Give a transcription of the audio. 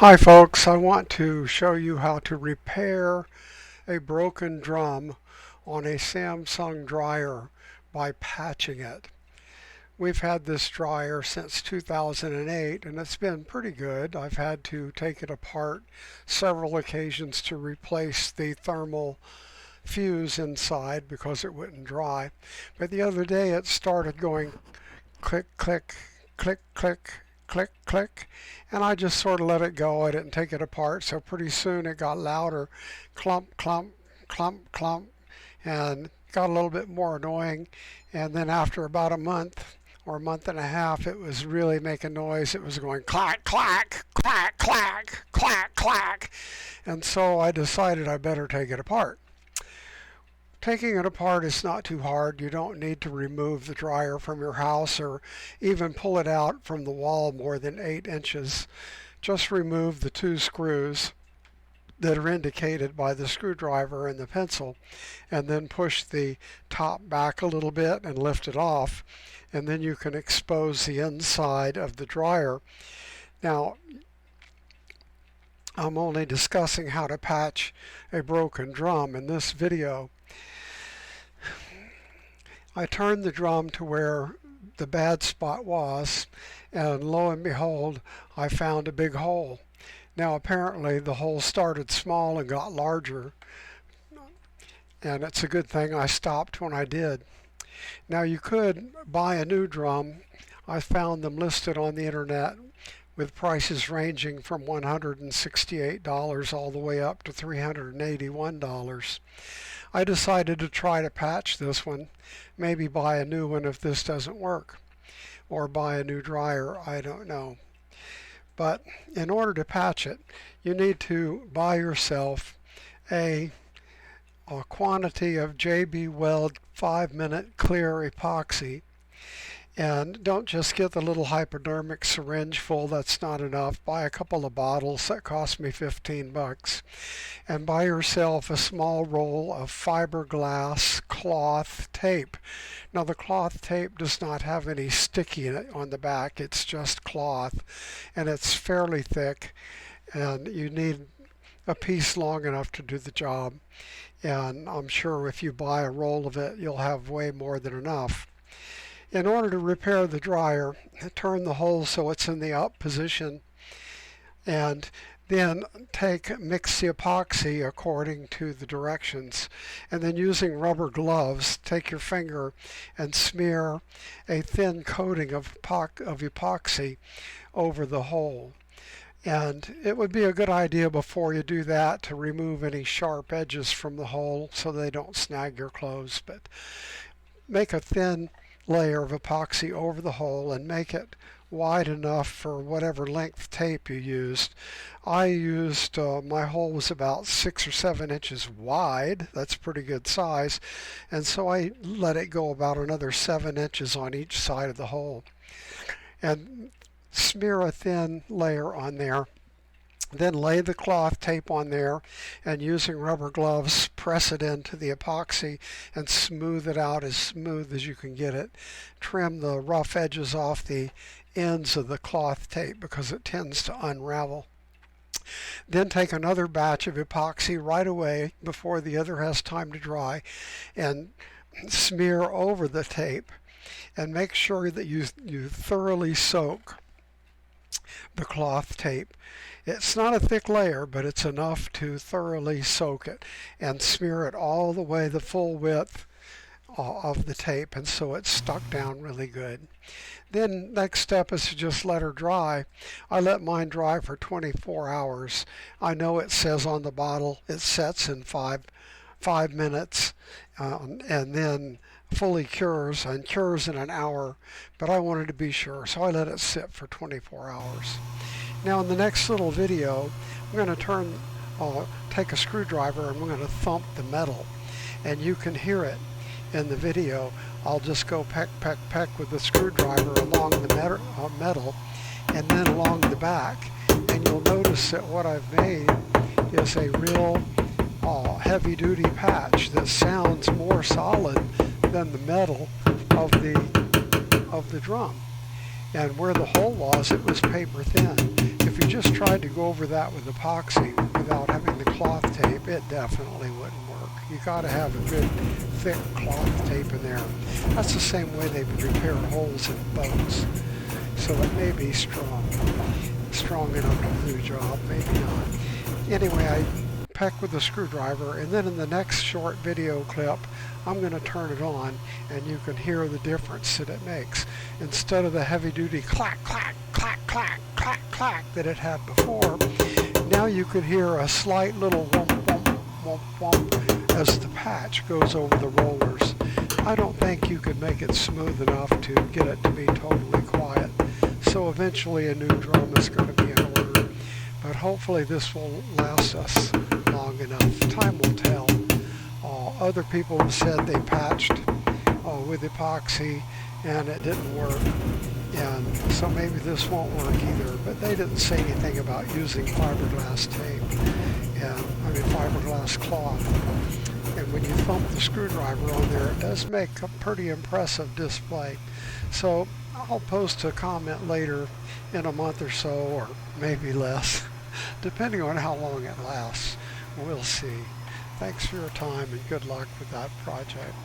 Hi folks, I want to show you how to repair a broken drum on a Samsung dryer by patching it. We've had this dryer since 2008 and it's been pretty good. I've had to take it apart several occasions to replace the thermal fuse inside because it wouldn't dry. But the other day it started going click, click, click, click, click, click, and I just sort of let it go. I didn't take it apart, so pretty soon it got louder, clump, clump, clump, clump, and got a little bit more annoying. And then after about a month or a month and a half, it was really making noise. It was going clack, clack, clack, clack, clack, clack, and so I decided I better take it apart. Taking it apart is not too hard. You don't need to remove the dryer from your house or even pull it out from the wall more than 8 inches. Just remove the 2 screws that are indicated by the screwdriver and the pencil, and then push the top back a little bit and lift it off, and then you can expose the inside of the dryer. Now, I'm only discussing how to patch a broken drum in this video. I turned the drum to where the bad spot was, and lo and behold, I found a big hole. Now apparently the hole started small and got larger, and it's a good thing I stopped when I did. Now you could buy a new drum. I found them listed on the internet with prices ranging from $168 all the way up to $381. I decided to try to patch this one, maybe buy a new one if this doesn't work, or buy a new dryer, I don't know. But in order to patch it, you need to buy yourself a quantity of JB Weld 5-minute clear epoxy. And don't just get the little hypodermic syringe full, that's not enough. Buy a couple of bottles, that cost me 15 bucks. And buy yourself a small roll of fiberglass cloth tape. Now the cloth tape does not have any sticky in it on the back, it's just cloth, and it's fairly thick, and you need a piece long enough to do the job. And I'm sure if you buy a roll of it, you'll have way more than enough. In order to repair the dryer, turn the hole so it's in the up position, and then mix the epoxy according to the directions, and then using rubber gloves, take your finger and smear a thin coating of epoxy over the hole. And it would be a good idea before you do that to remove any sharp edges from the hole so they don't snag your clothes. But make a thin layer of epoxy over the hole and make it wide enough for whatever length tape you used. I used, my hole was about 6 or 7 inches wide. That's pretty good size. And so I let it go about another 7 inches on each side of the hole. And smear a thin layer on there. Then lay the cloth tape on there, and using rubber gloves, press it into the epoxy and smooth it out as smooth as you can get it. Trim the rough edges off the ends of the cloth tape because it tends to unravel. Then take another batch of epoxy right away before the other has time to dry and smear over the tape, and make sure that you thoroughly soak the cloth tape. It's not a thick layer, but it's enough to thoroughly soak it, and smear it all the way the full width of the tape, and so it's stuck down really good. Then next step is to just let her dry. I let mine dry for 24 hours. I know it says on the bottle it sets in 5 minutes, and then fully cures in an hour, but I wanted to be sure, so I let it sit for 24 hours. Now in the next little video, I'm going to take a screwdriver and we're going to thump the metal, and you can hear it in the video. I'll just go peck, peck, peck with the screwdriver along the metal and then along the back, and you'll notice that what I've made is a real heavy-duty patch that sounds more solid than the metal of the drum. and where the hole was, it was paper thin. If you just tried to go over that with epoxy without having the cloth tape, it definitely wouldn't work. You got to have a good thick cloth tape in there. That's the same way they repair holes in boats. So it may be strong enough to do the job, maybe not. Anyway, I peck with a screwdriver, and then in the next short video clip, I'm going to turn it on, and you can hear the difference that it makes. Instead of the heavy-duty clack, clack, clack, clack, clack, clack that it had before, now you can hear a slight little whomp, whomp, whomp, whomp as the patch goes over the rollers. I don't think you could make it smooth enough to get it to be totally quiet. So eventually a new drum is going to be in order. But hopefully this will last us long enough. Time will tell. Other people have said they patched with epoxy and it didn't work. And so maybe this won't work either. But they didn't say anything about using fiberglass tape. Fiberglass cloth. And when you thump the screwdriver on there, it does make a pretty impressive display. So I'll post a comment later in a month or so, or maybe less, depending on how long it lasts. We'll see. Thanks for your time and good luck with that project.